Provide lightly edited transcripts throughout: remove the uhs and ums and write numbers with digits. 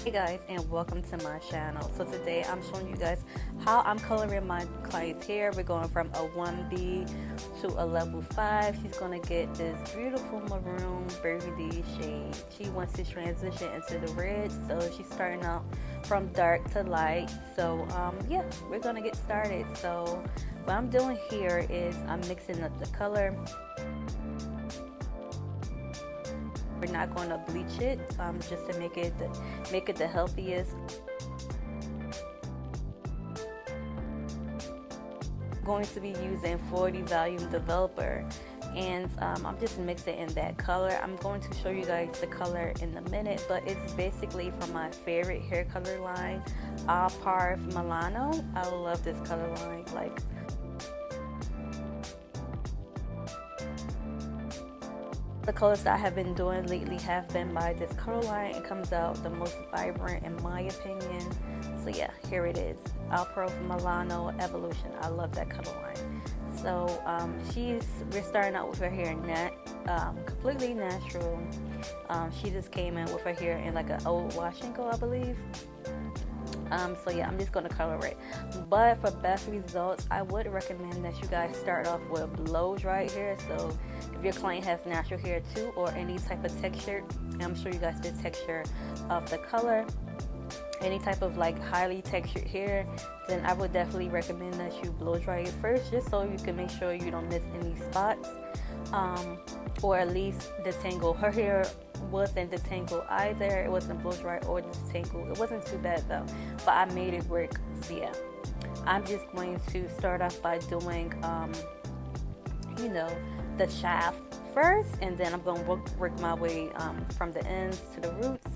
Hey guys, and welcome to my channel. So today I'm showing you guys how I'm coloring my client's hair. We're going from a 1B to a level 5. She's going to get this beautiful maroon burgundy shade. She wants to transition into the red, so she's starting out from dark to light. So yeah, we're going to get started. So what I'm doing here is I'm mixing up the color. We're not going to bleach it, just to make it the healthiest. I'm going to be using 40 volume developer, and I'm just mixing in that color. I'm going to show you guys the color in a minute, but it's basically from my favorite hair color line, All Par Milano. I love this color line. Like, the colors that I have been doing lately have been by this color line. It comes out the most vibrant in my opinion. So yeah, here it is. Alpro Milano Evolution. I love that color line. So we're starting out with her hair completely natural. She just came in with her hair in like an old wash and go, I believe. So yeah, I'm just going to color it. But for best results, I would recommend that you guys start off with blow dried hair. So if your client has natural hair too, or any type of texture, and I'm sure you guys the texture of the color, any type of like highly textured hair, then I would definitely recommend that you blow dry it first, just so you can make sure you don't miss any spots, or at least detangle. Her hair wasn't detangled either. It wasn't blow dry or detangled. It wasn't too bad though, but I made it work. So yeah, I'm just going to start off by doing the shaft first, and then I'm going to work my way from the ends to the roots.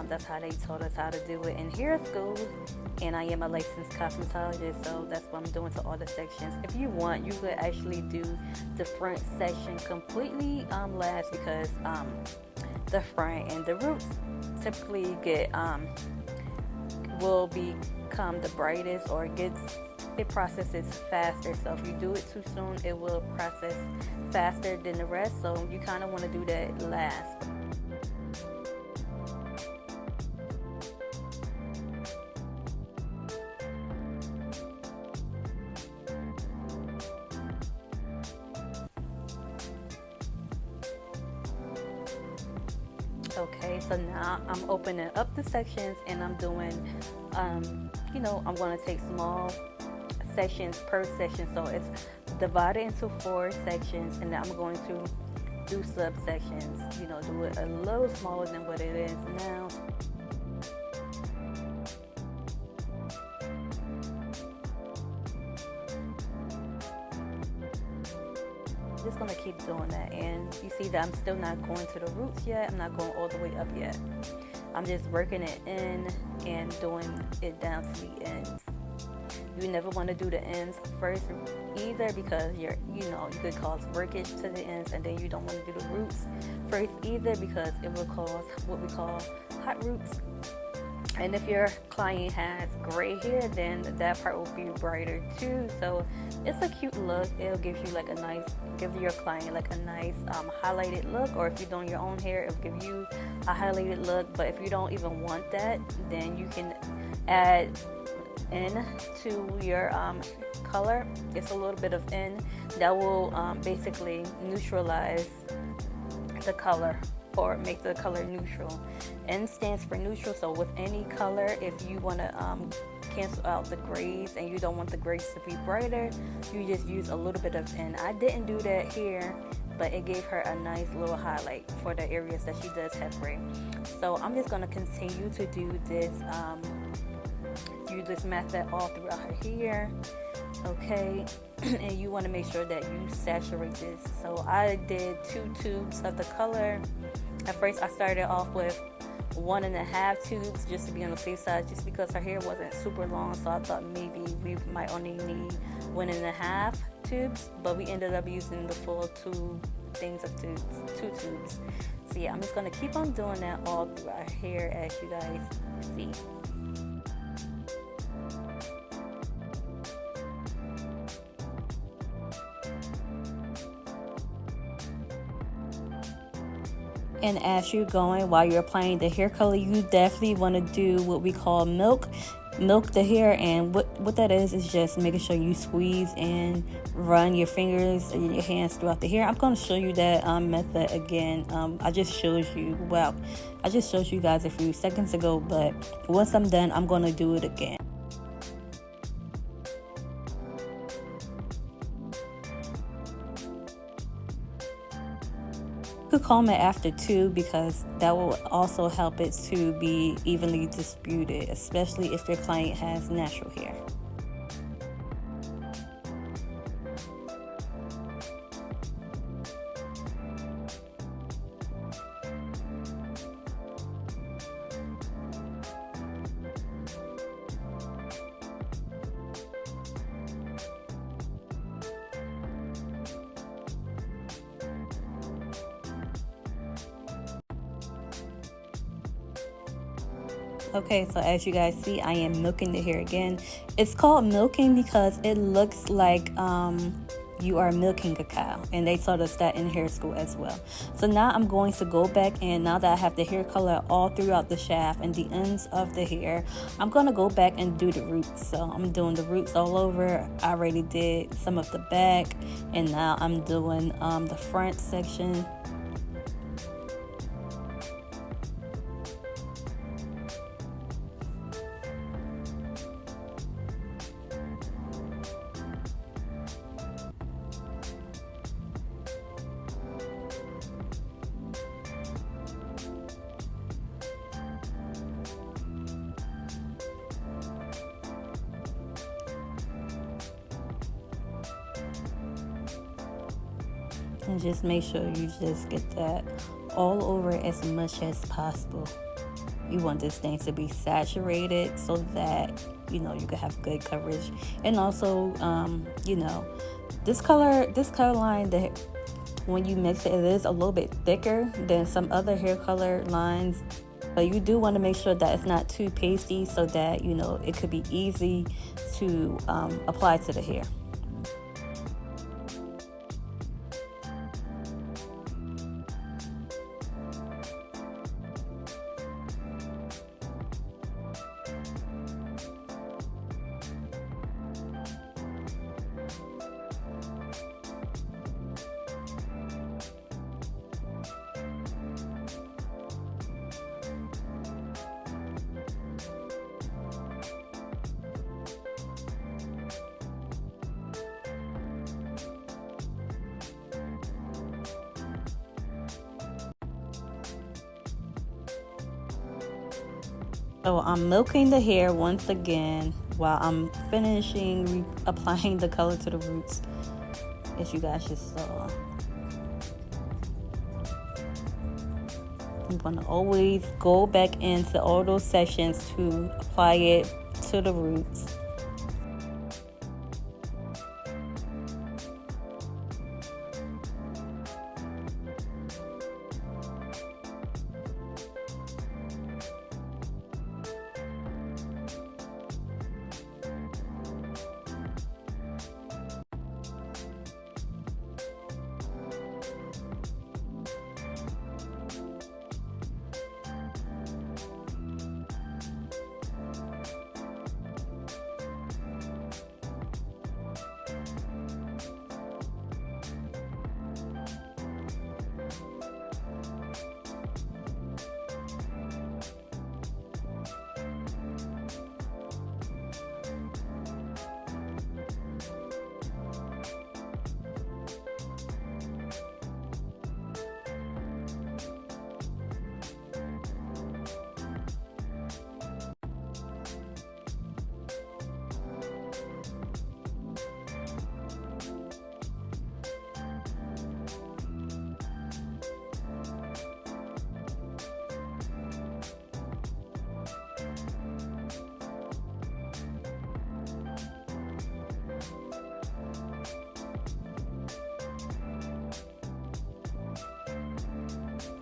That's how they taught us how to do it in hair school, and I am a licensed cosmetologist, so that's what I'm doing to all the sections. If you want, you could actually do the front section completely last, because the front and the roots typically will become the brightest, or it processes faster. So if you do it too soon, it will process faster than the rest, so you kind of want to do that last. Okay, so now I'm opening up the sections, and I'm doing, I'm going to take small sections per section. So it's divided into 4 sections, and then I'm going to do subsections, do it a little smaller than what it is now. Just gonna keep doing that, and you see that I'm still not going to the roots yet. I'm not going all the way up yet. I'm just working it in and doing it down to the ends. You never want to do the ends first either, because you could cause breakage to the ends, and then you don't want to do the roots first either, because it will cause what we call hot roots. And if your client has gray hair, then that part will be brighter too. So it's a cute look. It'll give you give your client like a nice highlighted look. Or if you're doing your own hair, it'll give you a highlighted look. But if you don't even want that, then you can add in to your color. It's a little bit of in that will basically neutralize the color, or make the color neutral. N stands for neutral, so with any color, if you want to cancel out the grays and you don't want the grays to be brighter, you just use a little bit of N. I didn't do that here, but it gave her a nice little highlight for the areas that she does have gray. So I'm just going to continue to do this method all throughout her hair. Okay, and you want to make sure that you saturate this. So I did 2 tubes of the color. At first I started off with 1.5 tubes, just to be on the safe side, just because her hair wasn't super long, so I thought maybe we might only need 1.5 tubes, but we ended up using the full 2 tubes. So yeah, I'm just going to keep on doing that all through our hair, as you guys see. And as you're going, while you're applying the hair color, you definitely want to do what we call milk the hair. And what that is just making sure you squeeze and run your fingers and your hands throughout the hair. I'm going to show you that method again. I just showed you guys a few seconds ago, but once I'm done, I'm going to do it again. You could comb it after too, because that will also help it to be evenly distributed, especially if your client has natural hair. Okay, so as you guys see, I am milking the hair again. It's called milking because it looks like you are milking a cow, and they taught us that in hair school as well. So now I'm going to go back, and now that I have the hair color all throughout the shaft and the ends of the hair, I'm going to go back and do the roots. So I'm doing the roots all over. I already did some of the back, and now I'm doing the front section. And just make sure you just get that all over as much as possible. You want this thing to be saturated so that you can have good coverage. And also this color line, that when you mix it is a little bit thicker than some other hair color lines, but you do want to make sure that it's not too pasty, so that it could be easy to apply to the hair. So I'm milking the hair once again while I'm finishing applying the color to the roots, as you guys just saw. You want to always go back into all those sections to apply it to the roots.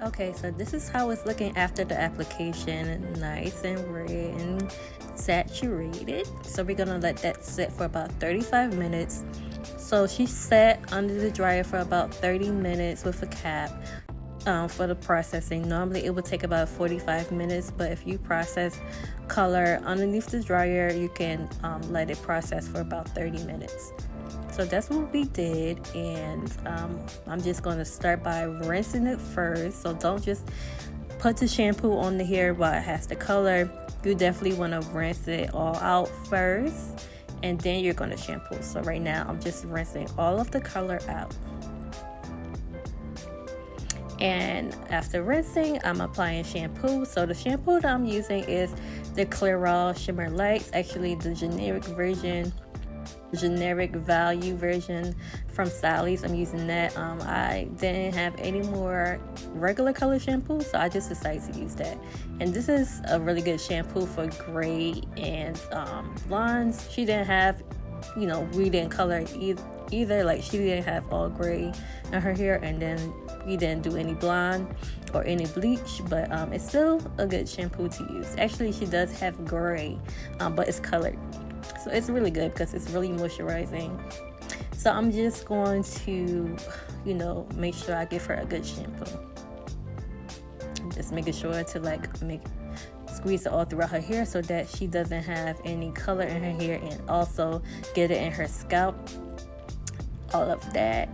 Okay, so this is how it's looking after the application. Nice and red and saturated. So we're gonna let that sit for about 35 minutes. So she sat under the dryer for about 30 minutes with a cap. for the processing. Normally it would take about 45 minutes, but if you process color underneath the dryer, you can let it process for about 30 minutes. So that's what we did, and I'm just going to start by rinsing it first. So don't just put the shampoo on the hair while it has the color. You definitely want to rinse it all out first, and then you're going to shampoo. So right now I'm just rinsing all of the color out. And after rinsing, I'm applying shampoo. So the shampoo that I'm using is the Clairol Shimmer Lights, actually the generic value version from Sally's. I'm using that. I didn't have any more regular color shampoo, so I just decided to use that. And this is a really good shampoo for gray and blondes. She didn't have, we didn't color either. Like, she didn't have all gray in her hair, and then we didn't do any blonde or any bleach, but it's still a good shampoo to use. Actually, she does have gray, but it's colored, so it's really good because it's really moisturizing. So I'm just going to make sure I give her a good shampoo. I'm just making sure to squeeze it all throughout her hair so that she doesn't have any color in her hair, and also get it in her scalp, all of that.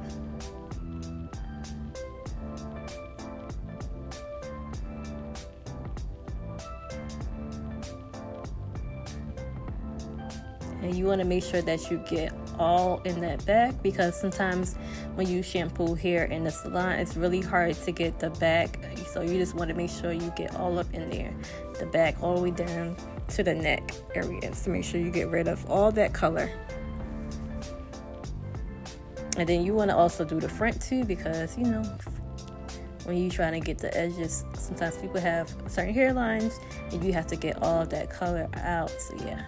And you want to make sure that you get all in that back, because sometimes when you shampoo hair in the salon, it's really hard to get the back. So you just want to make sure you get all up in there, the back all the way down to the neck areas, to make sure you get rid of all that color. And then you want to also do the front too, because when you're trying to get the edges, sometimes people have certain hairlines and you have to get all of that color out. So yeah,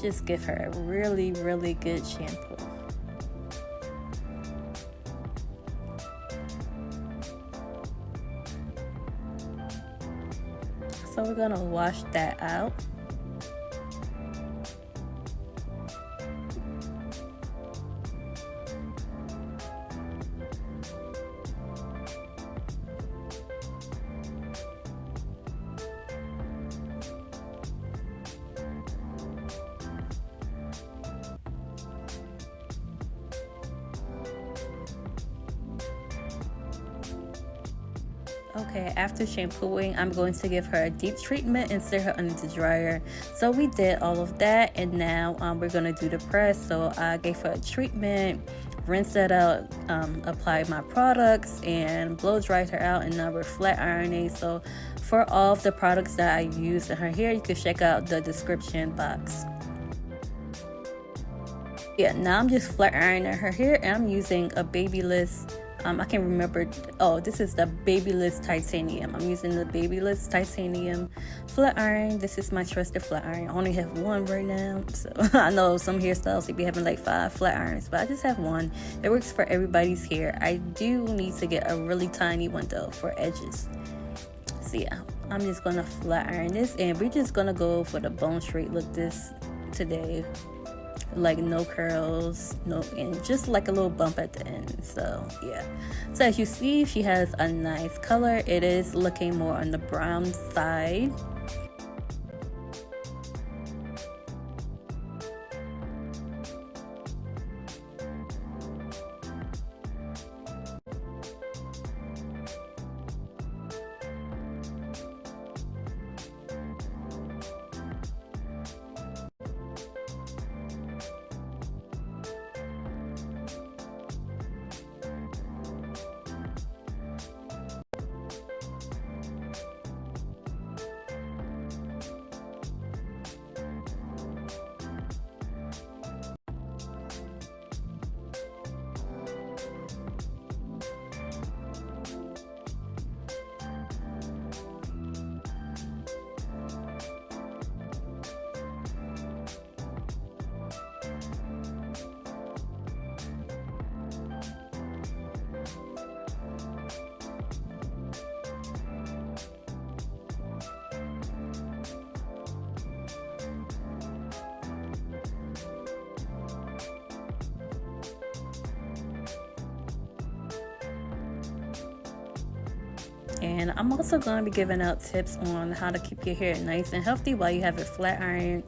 just give her a really, really good shampoo. So we're gonna wash that out. Okay, after shampooing, I'm going to give her a deep treatment and set her under the dryer. So we did all of that, and now we're going to do the press. So I gave her a treatment, rinsed that out, applied my products, and blow dried her out, and now we're flat ironing. So for all of the products that I used in her hair, you can check out the description box. Yeah, now I'm just flat ironing her hair, and I'm using a Babyliss. I can't remember. Oh, this is the Babyliss Titanium. I'm using the Babyliss Titanium flat iron. This is my trusted flat iron. I only have one right now. So I know some hairstyles, they be having like 5 flat irons, but I just have one. It works for everybody's hair. I do need to get a really tiny one though for edges. So yeah, I'm just gonna flat iron this, and we're just gonna go for the bone straight look this today. Like no curls, and just like a little bump at the end. So yeah, so as you see, she has a nice color. It is looking more on the brown side. And I'm also going to be giving out tips on how to keep your hair nice and healthy while you have it flat ironed,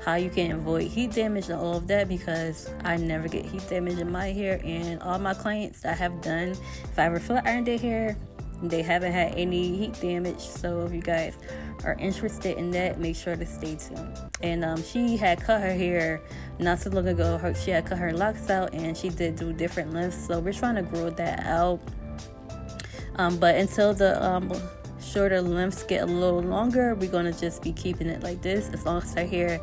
how you can avoid heat damage and all of that, because I never get heat damage in my hair, and all my clients that I have done, if I ever flat ironed their hair, they haven't had any heat damage. So if you guys are interested in that, make sure to stay tuned. And she had cut her hair not so long ago. She had cut her locks out, and she did do different lengths, so we're trying to grow that out. But until the shorter lengths get a little longer, we're going to just be keeping it like this, as long as her hair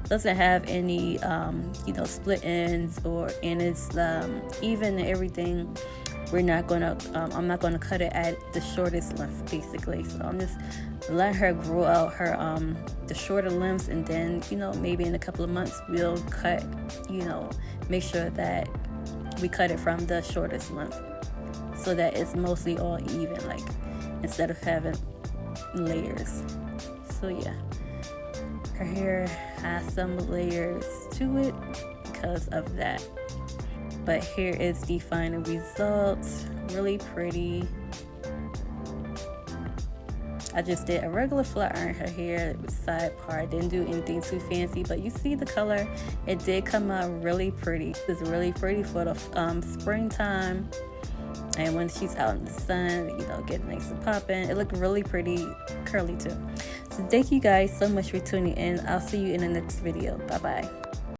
doesn't have any split ends, and it's even and everything. We're not gonna I'm not gonna cut it at the shortest length, basically. So I'm just letting her grow out her the shorter lengths, and then maybe in a couple of months we'll cut, make sure that we cut it from the shortest length, so that it's mostly all even, like, instead of having layers. So yeah, her hair has some layers to it because of that. But here is the final result. Really pretty. I just did a regular flat iron her hair with side part. Didn't do anything too fancy, but you see the color. It did come out really pretty. It's really pretty for the springtime. And when she's out in the sun, getting nice and popping. It looked really pretty, curly too. So thank you guys so much for tuning in. I'll see you in the next video. Bye-bye.